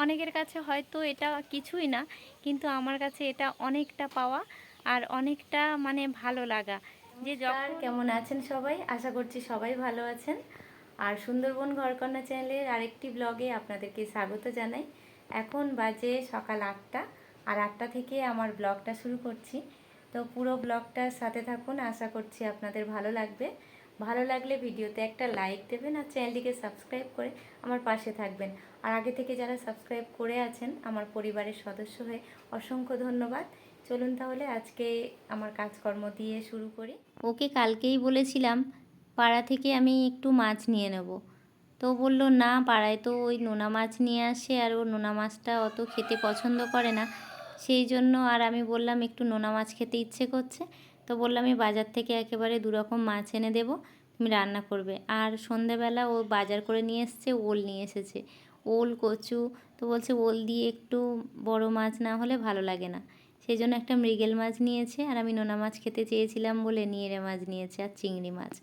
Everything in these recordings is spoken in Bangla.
অনেকের কাছে হয়তো এটা কিছুই না, কিন্তু আমার কাছে এটা অনেকটা পাওয়া আর অনেকটা মানে ভালো লাগা। যে কেমন আছেন সবাই, আশা করছি সবাই ভালো আছেন। আর সুন্দরবন ঘরকন্যা চ্যানেলের আরেকটি ব্লগে আপনাদেরকে স্বাগত জানাই। এখন বাজে সকাল 8টা, আর 8টা থেকে আমার ব্লগটা শুরু করছি। তো পুরো ব্লগটার সাথে থাকুন, আশা করছি আপনাদের ভালো লাগবে। ভালো লাগলে ভিডিওতে একটা লাইক দেবেন আর চ্যানেলটিকে সাবস্ক্রাইব করে আমার পাশে থাকবেন। আর আগে থেকে যারা সাবস্ক্রাইব করে আছেন আমার পরিবারের সদস্য হয়ে অসংখ্য ধন্যবাদ। চলুন তাহলে আজকে আমার কাজকর্ম দিয়ে শুরু করি। ওকে কালকেই বলেছিলাম পাড়া থেকে আমি একটু মাছ নিয়ে নেব, তো বলল না, পাড়ায় তো ওই নোনা মাছ নিয়ে আসে আর ও নোনা মাছটা অত খেতে পছন্দ করে না। সেই জন্য আর আমি বললাম একটু নোনা মাছ খেতে ইচ্ছে করছে, তো বললাম আমি বাজার থেকে একেবারে 2 রকম মাছ এনে দেবো, তুমি রান্না করবে। আর সন্ধেবেলা ও বাজার করে নিয়ে এসছে, ওল নিয়ে এসেছে, ওল কচু। তো বলছে ওল দিয়ে একটু বড় মাছ না হলে ভালো লাগে না, সেই জন্য একটা মৃগেল মাছ নিয়েছে। আর আমি নোনা মাছ খেতে চেয়েছিলাম বলে নিয়েরে মাছ নিয়েছে আর চিংড়ি মাছ।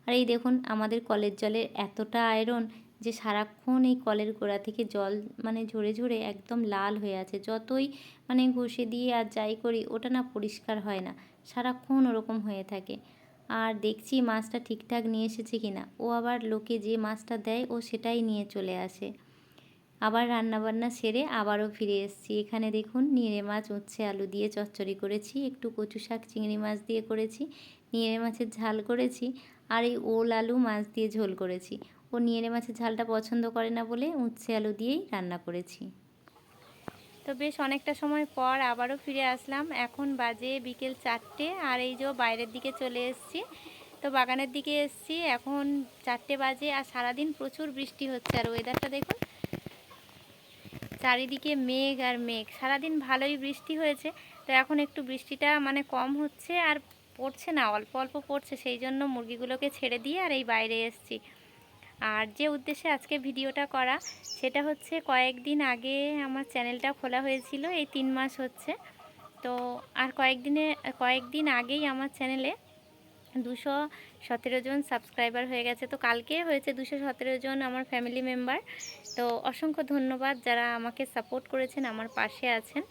আর এই দেখুন আমাদের কলের জলের এতটা আয়রন যে সারাক্ষণ এই কলের গোড়া থেকে জল মানে ঝরে ঝরে একদম লাল হয়ে আছে। যতই মানে ঘষে দিয়ে আর যাই করি ওটা না পরিষ্কার হয় না, সারাক্ষণ ওরকম হয়ে থাকে। আর দেখছি মাছটা ঠিকঠাক নিয়ে এসেছে কিনা। ও আবার লোকে যে মাছটা দেয় ও সেটাই নিয়ে চলে আসে। আবার রান্নাবান্না সেরে আবারও ফিরে এসেছি। এখানে দেখুন নিয়েরে মাছ উচ্ছে আলু দিয়ে চচ্চড়ি করেছি, একটু কচু শাক চিংড়ি মাছ দিয়ে করেছি, নিয়েরে মাছের ঝাল করেছি, আর এই ওল আলু মাছ দিয়ে ঝোল করেছি। ও নিয়েরে মাছের ঝালটা পছন্দ করে না বলে উচ্ছে আলু দিয়েই রান্না করেছি। তো বেশ অনেকটা সময় পর আবারও ফিরে আসলাম। এখন বাজে বিকেল 4টে, আর এই যে বাইরের দিকে চলে এসেছি, তো বাগানের দিকে এসেছি। এখন 4টে বাজে আর সারাদিন প্রচুর বৃষ্টি হচ্ছে। আর ওয়েদারটা দেখুন, চারিদিকে মেঘ আর মেঘ। সারাদিন ভালোই বৃষ্টি হয়েছে, তো এখন একটু বৃষ্টিটা মানে কম হচ্ছে আর পড়ছে না, অল্প অল্প পড়ছে। সেই জন্য মুরগিগুলোকে ছেড়ে দিয়ে আর এই বাইরে এসেছি। আর যে উদ্দেশ্যে আজকে ভিডিওটা করা সেটা হচ্ছে, কয়েকদিন আগে আমার চ্যানেলটা খোলা হয়েছিল, এই 3 মাস হচ্ছে। তো আর কয়েকদিন আগেই আমার চ্যানেলে 217 জন সাবস্ক্রাইবার হয়ে গেছে। তো কালকে হয়েছে 217 জন আমার ফ্যামিলি মেম্বার। তো অসংখ্য ধন্যবাদ যারা আমাকে সাপোর্ট করেছেন, আমার পাশে আছেন,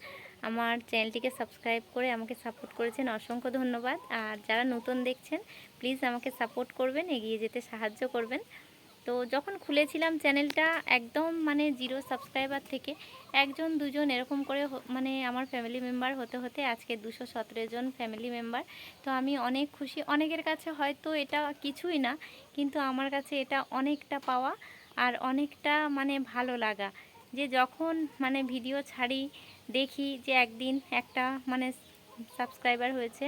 আমার চ্যানেলটিকে সাবস্ক্রাইব করে আমাকে সাপোর্ট করেছেন, অসংখ্য ধন্যবাদ। আর যারা নতুন দেখছেন প্লিজ আমাকে সাপোর্ট করবেন, এগিয়ে যেতে সাহায্য করবেন। তো যখন খুলেছিলাম চ্যানেলটা একদম মানে 0 সাবস্ক্রাইবার থেকে 1জন 2জন এরকম করে মানে আমার ফ্যামিলি মেম্বার হতে হতে আজকে 217 জন ফ্যামিলি মেম্বার। তো আমি অনেক খুশি। অনেকের কাছে হয়তো এটা কিছুই না, কিন্তু আমার কাছে এটা অনেকটা পাওয়া আর অনেকটা মানে ভালো লাগা। যে যখন মানে ভিডিও ছাড়ি দেখি যে একদিন একটা মানে সাবস্ক্রাইবার হয়েছে,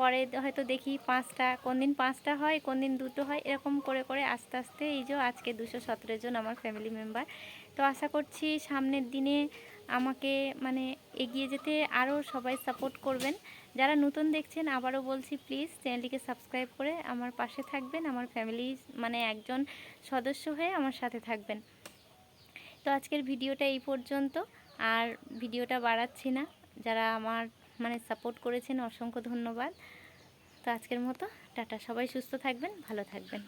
পরে হয়তো দেখি 5টা, কোন দিন 5টা হয়, কোন দিন 2টো হয়, এরকম করে করে আস্তে আস্তে এই যে আজকে 217 জন আমার ফ্যামিলি মেম্বার। তো আশা করছি সামনের দিনে আমাকে মানে এগিয়ে যেতে আরও সবাই সাপোর্ট করবেন। যারা নতুন দেখছেন আবারও বলছি প্লিজ চ্যানেলটিকে সাবস্ক্রাইব করে আমার পাশে থাকবেন, আমার ফ্যামিলি মানে একজন সদস্য হয়ে আমার সাথে থাকবেন। তো আজকের ভিডিওটা এই পর্যন্ত, আর ভিডিওটা বাড়াচ্ছি না। যারা আমার মানে সাপোর্ট করেছেন অসংখ্য ধন্যবাদ। তো আজকের মতো টাটা, সবাই সুস্থ থাকবেন, ভালো থাকবেন।